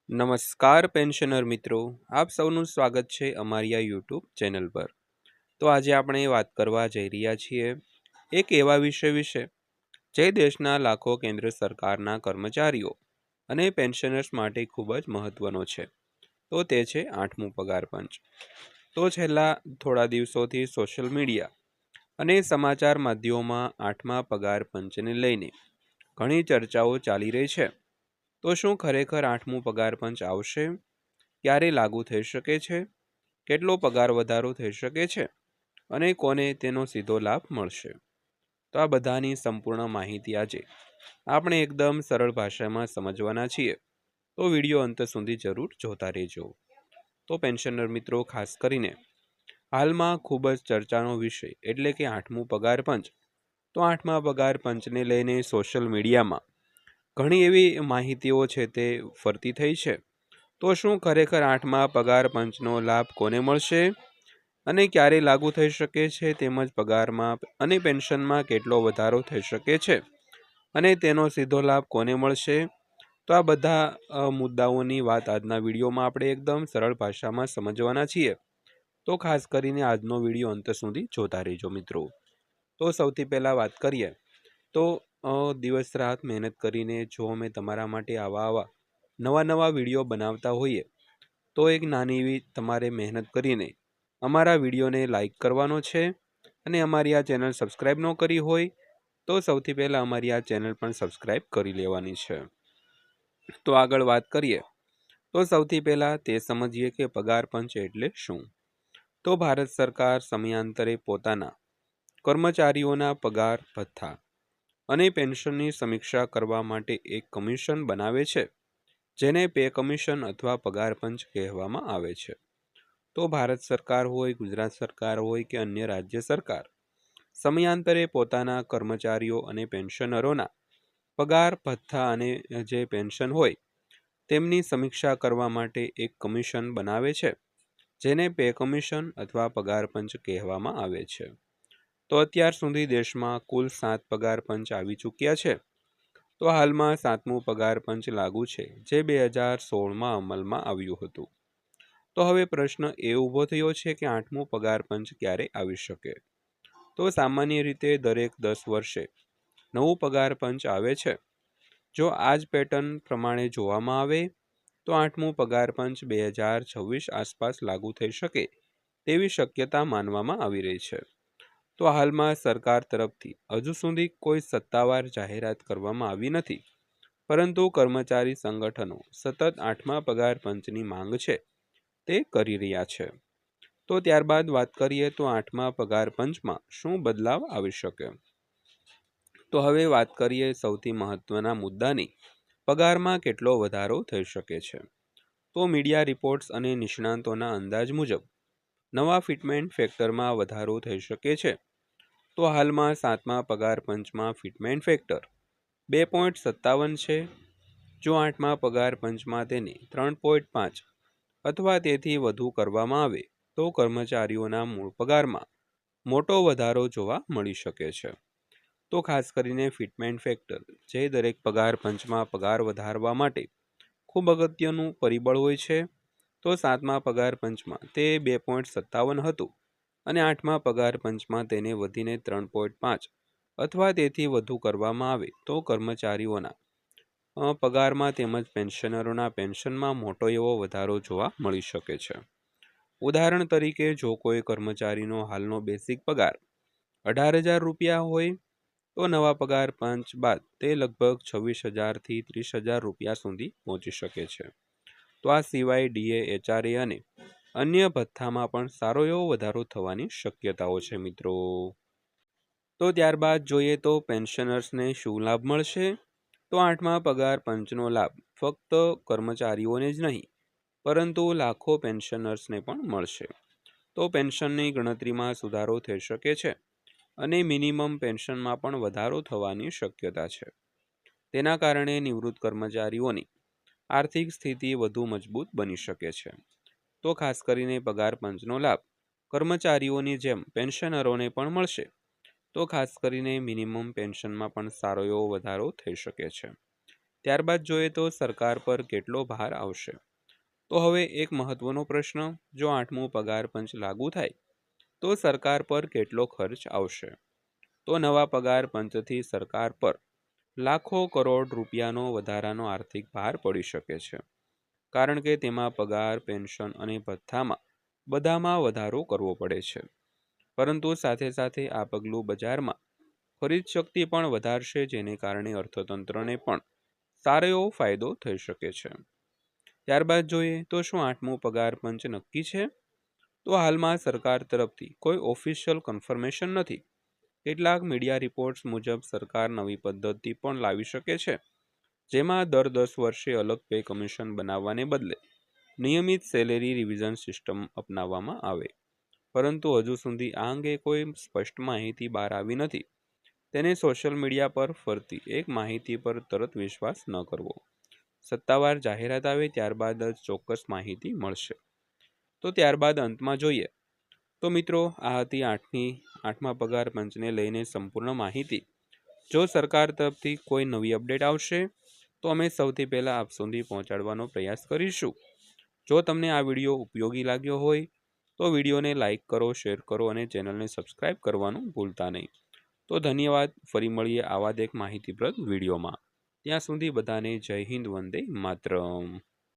નમસ્કાર પેન્શનર મિત્રો, આપ સૌનું સ્વાગત છે અમારી આ યુટ્યુબ ચેનલ પર। તો આજે આપણે વાત કરવા જઈ રહ્યા છીએ એક એવા વિષય વિશે જે દેશના લાખો કેન્દ્ર સરકારના કર્મચારીઓ અને પેન્શનર્સ માટે ખૂબ જ મહત્વનો છે। તો તે છે 8મું પગાર પંચ। તો છેલ્લા થોડા દિવસોથી સોશિયલ મીડિયા અને સમાચાર માધ્યમોમાં 8મા પગાર પંચને લઈને ઘણી ચર્ચાઓ ચાલી રહી છે। તો શું ખરેખર 8મું પગાર પંચ આવશે? ક્યારે લાગુ થઈ શકે છે? કેટલો પગાર વધારો થઈ શકે છે અને કોને તેનો સીધો લાભ મળશે? તો આ બધાની સંપૂર્ણ માહિતી આજે આપણે એકદમ સરળ ભાષામાં સમજવાના છીએ। તો વિડીયો અંત સુધી જરૂર જોતા રહેજો। તો પેન્શનર મિત્રો, ખાસ કરીને હાલમાં ખૂબ જ ચર્ચાનો વિષય એટલે કે 8મું પગાર પંચ। તો 8મા પગાર પંચને લઈને સોશિયલ મીડિયામાં ઘણી એવી માહિતીઓ છે તે ફરતી થઈ છે। તો શું ખરેખર 8મા પગાર પંચનો લાભ કોને મળશે અને ક્યારે લાગુ થઈ શકે છે, તેમજ પગારમાં અને પેન્શનમાં કેટલો વધારો થઈ શકે છે અને તેનો સીધો લાભ કોને મળશે? તો આ બધા મુદ્દાઓની વાત આજના વિડીયોમાં આપણે એકદમ સરળ ભાષામાં સમજવાના છીએ। તો ખાસ કરીને આજનો વિડીયો અંત સુધી જોતા રહેજો મિત્રો। તો સૌથી પહેલાં વાત કરીએ તો દિવસ રાત મહેનત કરીને જો અમે તમારા માટે આવા નવા વિડીયો બનાવતા હોઈએ તો એક નાની એવી તમારે મહેનત કરીને અમારા વિડીયોને લાઈક કરવાનો છે અને અમારી આ ચેનલ સબસ્ક્રાઈબ ન કરી હોય તો સૌથી પહેલાં અમારી આ ચેનલ પણ સબસ્ક્રાઈબ કરી લેવાની છે। તો આગળ વાત કરીએ તો સૌથી પહેલાં તે સમજીએ કે પગાર પંચ એટલે શું। તો ભારત સરકાર સમયાંતરે પોતાના કર્મચારીઓના પગાર ભથ્થા અને પેન્શનની સમીક્ષા કરવા માટે એક કમિશન બનાવે છે, જેને પે કમિશન અથવા પગાર પંચ કહેવામાં આવે છે। તો ભારત સરકાર હોય, ગુજરાત સરકાર હોય કે અન્ય રાજ્ય સરકાર સમયાંતરે પોતાના કર્મચારીઓ અને પેન્શનરોના પગાર ભથ્થા અને જે પેન્શન હોય તેમની સમીક્ષા કરવા માટે એક કમિશન બનાવે છે, જેને પે કમિશન અથવા પગાર પંચ કહેવામાં આવે છે। તો અત્યાર સુધી દેશમાં કુલ 7 પગાર પંચ આવી ચૂક્યા છે। તો હાલમાં 7મું પગાર પંચ લાગુ છે, જે 2016માં અમલમાં આવ્યું હતું। તો હવે પ્રશ્ન એ ઊભો થયો છે કે 8મું પગાર પંચ ક્યારે આવી શકે? તો સામાન્ય રીતે દરેક 10 વર્ષે નવું પગાર પંચ આવે છે। જો આ જ પેટર્ન પ્રમાણે જોવામાં આવે તો 8મું પગાર પંચ 2026 આસપાસ લાગુ થઈ શકે તેવી શક્યતા માનવામાં આવી રહી છે। તો હાલમાં સરકાર તરફથી હજુ સુધી કોઈ સત્તાવાર જાહેરાત કરવામાં આવી નથી, પરંતુ કર્મચારી સંગઠનો સતત 8મા પગાર પંચની માંગ છે તે કરી રહ્યા છે। તો ત્યારબાદ વાત કરીએ તો 8મા પગાર પંચમાં શું બદલાવ આવી શકે? તો હવે વાત કરીએ સૌથી મહત્વના મુદ્દાની, પગારમાં કેટલો વધારો થઈ શકે છે। તો મીડિયા રિપોર્ટ્સ અને નિષ્ણાંતોના અંદાજ મુજબ નવા ફિટમેન્ટ ફેક્ટરમાં વધારો થઈ શકે છે। તો હાલમાં 7મા પગાર પંચમાં ફિટમેન્ટ ફેક્ટર 2.57 છે। જો 8મા પગાર પંચમાં તેને 3.5 અથવા તેથી વધુ કરવામાં આવે તો કર્મચારીઓના મૂળ પગારમાં મોટો વધારો જોવા મળી શકે છે। તો ખાસ કરીને ફિટમેન્ટ ફેક્ટર જે દરેક પગાર પંચમાં પગાર વધારવા માટે ખૂબ અગત્યનું પરિબળ હોય છે। તો 7મા પગાર પંચમાં તે 2.57 હતું અને 8મા પગાર પંચમાં તેને વધીને 3.5 અથવા તેથી વધુ કરવામાં આવે તો કર્મચારીઓના પગારમાં તેમજ પેન્શનરોના પેન્શનમાં મોટો એવો વધારો જોવા મળી શકે છે। ઉદાહરણ તરીકે, જો કોઈ કર્મચારીનો હાલનો બેસિક પગાર 18,000 રૂપિયા હોય તો નવા પગાર પંચ બાદ તે લગભગ 26,000 થી 30,000 રૂપિયા સુધી પહોંચી શકે છે। તો આ સિવાય ડીએ, એચઆરએ અને અન્ય ભથ્થામાં પણ સારો એવો વધારો થવાની શક્યતાઓ છે મિત્રો। તો ત્યારબાદ જોઈએ તો પેન્શનર્સને શું લાભ મળશે? તો 8મા પગાર પંચનો લાભ ફક્ત કર્મચારીઓને જ નહીં પરંતુ લાખો પેન્શનર્સને પણ મળશે। તો પેન્શનની ગણતરીમાં સુધારો થઈ શકે છે અને મિનિમમ પેન્શનમાં પણ વધારો થવાની શક્યતા છે। તેના કારણે નિવૃત્ત કર્મચારીઓની આર્થિક સ્થિતિ વધુ મજબૂત બની શકે છે। તો ખાસ કરીને પગાર પંચનો લાભ કર્મચારીઓની જેમ પેન્શનરોને પણ મળશે। તો ખાસ કરીને મિનિમમ પેન્શનમાં પણ સારો એવો વધારો થઈ શકે છે। ત્યારબાદ જોઈએ તો સરકાર પર કેટલો ભાર આવશે. તો હવે એક મહત્વનો પ્રશ્ન, જો 8મું પગાર પંચ લાગુ થાય તો સરકાર પર કેટલો ખર્ચ આવશે? તો નવા પગાર પંચથી સરકાર પર લાખો કરોડ રૂપિયાનો વધારાનો આર્થિક ભાર પડી શકે છે, કારણ કે તેમાં પગાર, પેન્શન અને ભથ્થામાં બધામાં વધારો કરવો પડે છે. પરંતુ સાથે સાથે આ પગલું બજારમાં ખરીદ શક્તિ પણ વધારશે, જેને કારણે અર્થતંત્રને પણ સારો એવો ફાયદો થઈ શકે છે. ત્યારબાદ જોઈએ તો શું 8મું પગાર પંચ નક્કી છે? તો હાલમાં સરકાર તરફથી કોઈ ઓફિશિયલ કન્ફર્મેશન નથી. કેટલાક મીડિયા રિપોર્ટ્સ મુજબ સરકાર નવી પદ્ધતિ પણ લાવી શકે છે, જેમાં દર 10 વર્ષે અલગ પે કમિશન બનાવવાને બદલે નિયમિત સેલેરી રિવિઝન સિસ્ટમ અપનાવવામાં આવે. પરંતુ હજુ સુધી આ અંગે કોઈ સ્પષ્ટ માહિતી બહાર આવી નથી. તેને સોશિયલ મીડિયા પર ફરતી એક માહિતી પર તરત વિશ્વાસ ન કરવો. સત્તાવાર જાહેરાત આવે ત્યારબાદ જ ચોક્કસ માહિતી મળશે. તો ત્યારબાદ અંતમાં જોઈએ તો મિત્રો, આ હતી 8મા પગાર પંચને લઈને સંપૂર્ણ માહિતી. જો સરકાર તરફથી કોઈ નવી અપડેટ આવશે તો અમે સૌથી પહેલાં આપ સુધી પહોંચાડવાનો પ્રયાસ કરીશું. જો તમને આ વિડીયો ઉપયોગી લાગ્યો હોય તો વિડીયોને લાઇક કરો, શેર કરો અને ચેનલને સબસ્ક્રાઈબ કરવાનું ભૂલતા નહીં. તો ધન્યવાદ. ફરી મળીએ આવા જ એક માહિતીપ્રદ વિડીયોમાં. ત્યાં સુધી બધાને જય હિન્દ, વંદે માતરમ.